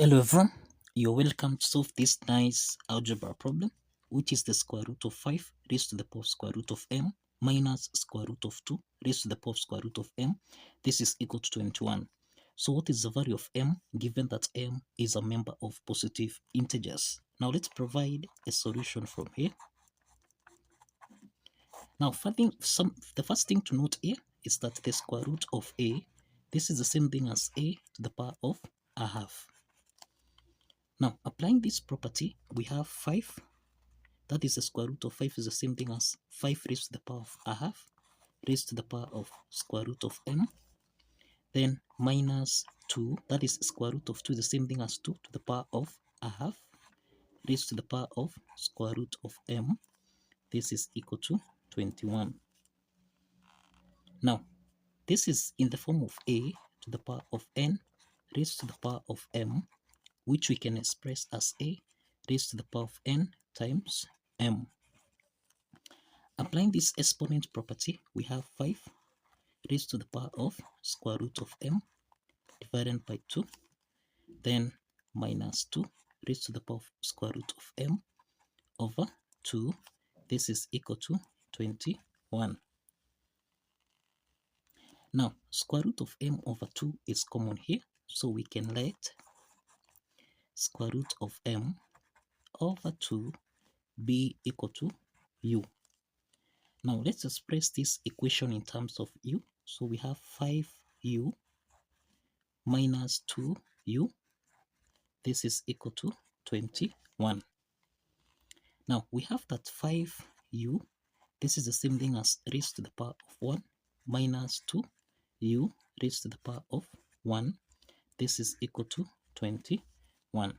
Hello everyone, you're welcome to solve this nice algebra problem, which is the square root of 5 raised to the power of square root of m minus square root of 2 raised to the power of square root of m. This is equal to 21. So what is the value of m given that m is a member of positive integers? Now let's provide a solution from here. Now the first thing to note here is that the square root of a, this is the same thing as a to the power of a half. Now, applying this property, we have 5. That is the square root of 5 is the same thing as 5 raised to the power of a half raised to the power of square root of m. Then minus 2, that is square root of 2 is the same thing as 2 to the power of a half raised to the power of square root of m. This is equal to 21. Now, this is in the form of a to the power of n raised to the power of m, which we can express as a raised to the power of n times m. Applying this exponent property, we have 5 raised to the power of square root of m divided by 2, then minus 2 raised to the power of square root of m over 2. This is equal to 21. Now, square root of m over 2 is common here, so we can let square root of m over 2 be equal to u. Now, let's express this equation in terms of u. So we have 5u minus 2u. This is equal to 21. Now, we have that 5u, this is the same thing as raised to the power of 1 minus 2u raised to the power of 1. This is equal to 21.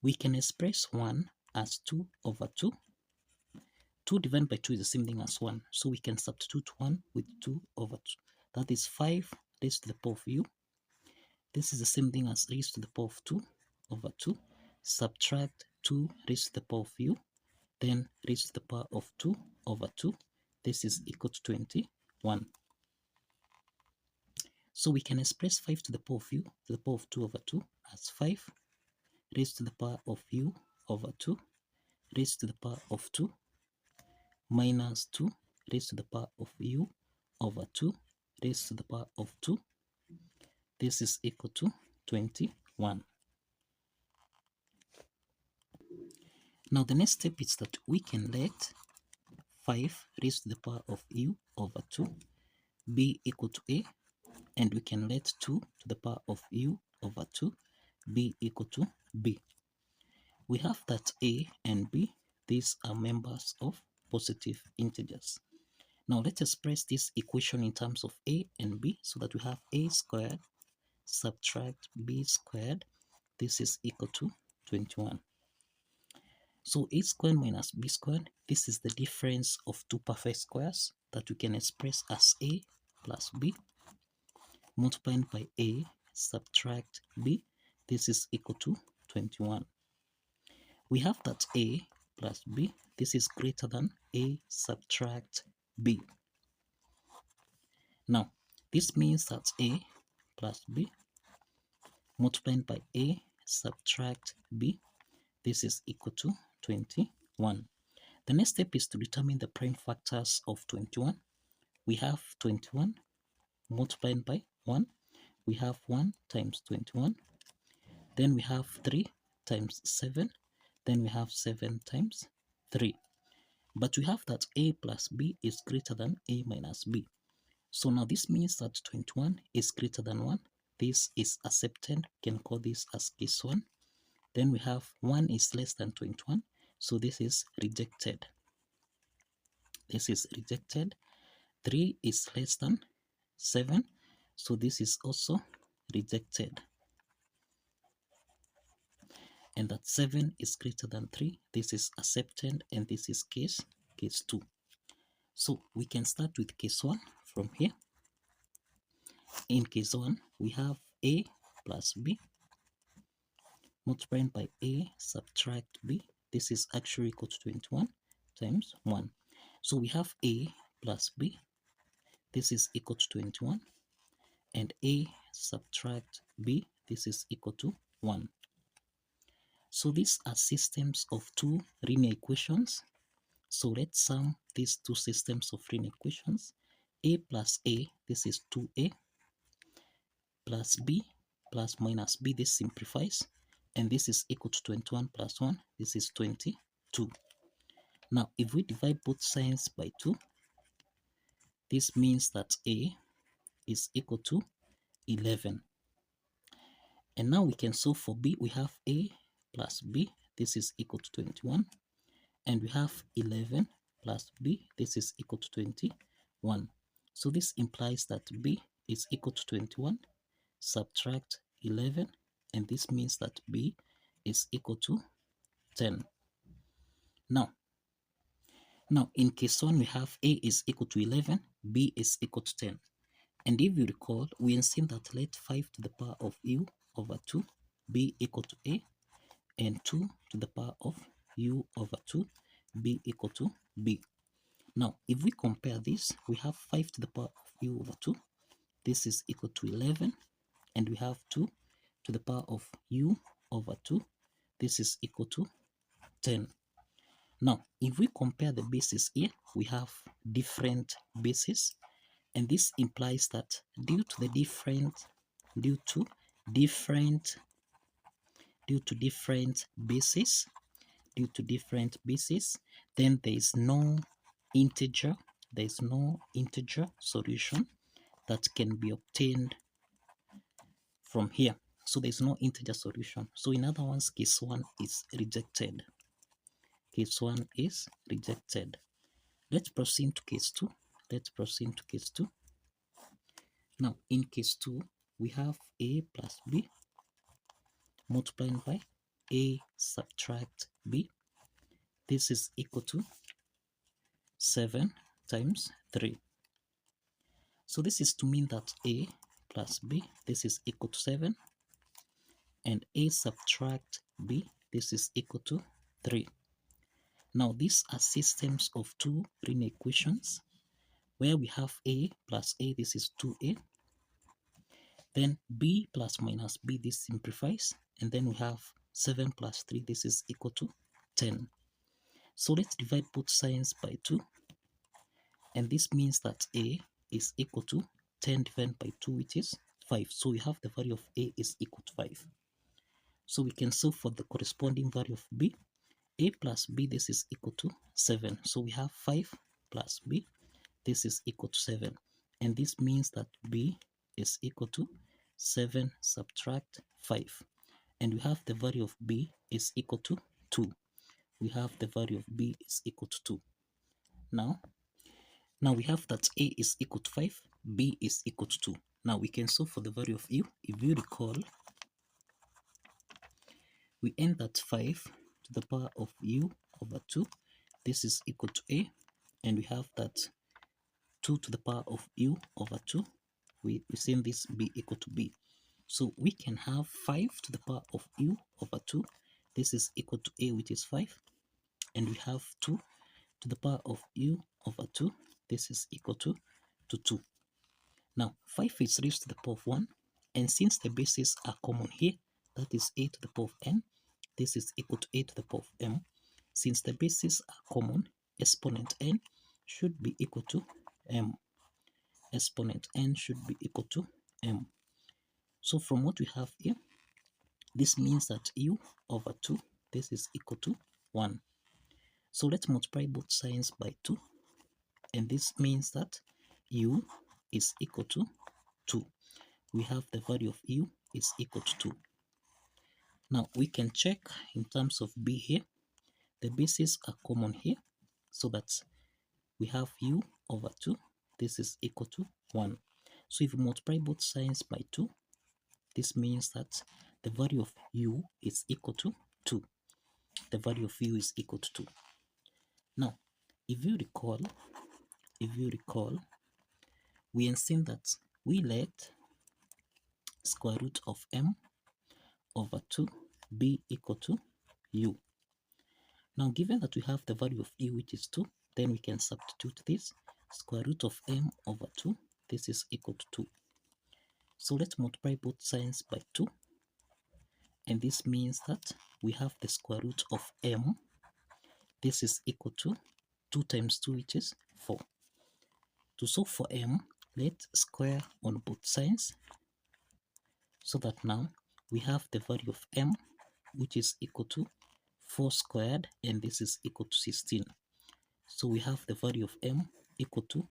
We can express 1 as 2 over 2. 2 divided by 2 is the same thing as 1. So we can substitute 1 with 2 over 2. That is 5 raised to the power of u. This is the same thing as raised to the power of 2 over 2. Subtract 2 raised to the power of u. Then raised to the power of 2 over 2. This is equal to 21. So we can express 5 to the power of u to the power of 2 over 2 as 5 raised to the power of u over 2 raised to the power of 2 minus 2 raised to the power of u over 2 raised to the power of 2. This is equal to 21. Now the next step is that we can let 5 raised to the power of u over 2 be equal to a, and we can let 2 to the power of u over 2 be equal to b. We have that a and b, these are members of positive integers. Now let's express this equation in terms of a and b, so that we have a squared subtract b squared. This is equal to 21. So a squared minus b squared, this is the difference of two perfect squares that we can express as a plus b multiplied by a subtract b. This is equal to 21. We have that a plus b, this is greater than a subtract b. Now, this means that a plus b multiplied by a subtract b, this is equal to 21. The next step is to determine the prime factors of 21. We have 21 multiplied by 1. We have 1 times 21. Then we have 3 times 7. Then we have 7 times 3. But we have that a plus b is greater than a minus b. So now this means that 21 is greater than 1. This is accepted. We can call this as case 1. Then we have 1 is less than 21. So this is rejected. This is rejected. 3 is less than 7. So this is also rejected. And that 7 is greater than 3. This is accepted, and this is case 2. So we can start with case 1 from here. In case 1, we have a plus b multiplied by a subtract b. This is actually equal to 21 times 1. So we have a plus b. This is equal to 21. And a subtract b. this is equal to 1. So these are systems of two linear equations. So let's sum these two systems of linear equations. A plus A, this is 2A, plus B plus minus B, this simplifies, and this is equal to 21 plus 1, this is 22. Now, if we divide both sides by 2, this means that A is equal to 11. And now we can solve for B. We have A plus B, this is equal to 21. And we have 11 plus B, this is equal to 21. So this implies that B is equal to 21, subtract 11, and this means that B is equal to 10. Now in case 1, we have A is equal to 11, B is equal to 10. And if you recall, we have seen that let 5 to the power of U over 2 be equal to A, and 2 to the power of U over 2 be equal to B. Now, if we compare this, we have 5 to the power of U over 2. This is equal to 11, and we have 2 to the power of U over 2. This is equal to 10. Now, if we compare the bases here, we have different bases, and this implies that due to different bases, then there is no integer solution that can be obtained from here. So there's no integer solution. So in other words, case 1 is rejected. Case 1 is rejected. Let's proceed to case 2. Now, in case 2, we have A plus B multiplied by A subtract B. This is equal to 7 times 3. So this is to mean that A plus B, this is equal to 7, and A subtract B, this is equal to 3. Now these are systems of two linear equations where we have A plus A, this is 2A, then B plus minus B, this simplifies, and then we have 7 plus 3, this is equal to 10. So let's divide both sides by 2, and this means that A is equal to 10 divided by 2, which is 5. So we have the value of A is equal to 5. So we can solve for the corresponding value of B. A plus B, this is equal to 7. So we have 5 plus B, this is equal to 7. And this means that B is equal to 7 subtract 5. And we have the value of B is equal to 2. We have the value of B is equal to 2. Now we have that A is equal to 5, B is equal to 2. Now we can solve for the value of U. If you recall, we end at 5 to the power of U over 2. This is equal to A, and we have that 2 to the power of U over 2. We seen this be equal to B. So we can have 5 to the power of U over 2. This is equal to A, which is 5. And we have 2 to the power of U over 2. This is equal to 2. Now, 5 is raised to the power of 1. And since the bases are common here, that is A to the power of n, this is equal to A to the power of m. Since the bases are common, exponent n should be equal to m. Exponent n should be equal to m. So from what we have here, this means that U over 2, this is equal to 1. So let's multiply both sides by 2. And this means that U is equal to 2. We have the value of U is equal to 2. Now we can check in terms of B here. The bases are common here, so that we have U over 2. This is equal to 1. So if we multiply both sides by 2, this means that the value of U is equal to 2. The value of U is equal to 2. Now, if you recall, we have seen that we let square root of m over 2 be equal to U. Now, given that we have the value of U, which is 2, then we can substitute this. Square root of m over 2, this is equal to 2. So let's multiply both sides by 2. and this means that we have the square root of m. This is equal to 2 times 2, which is 4. To solve for m, let's square on both sides, so that now we have the value of m, which is equal to 4 squared, and this is equal to 16. So we have the value of m equal to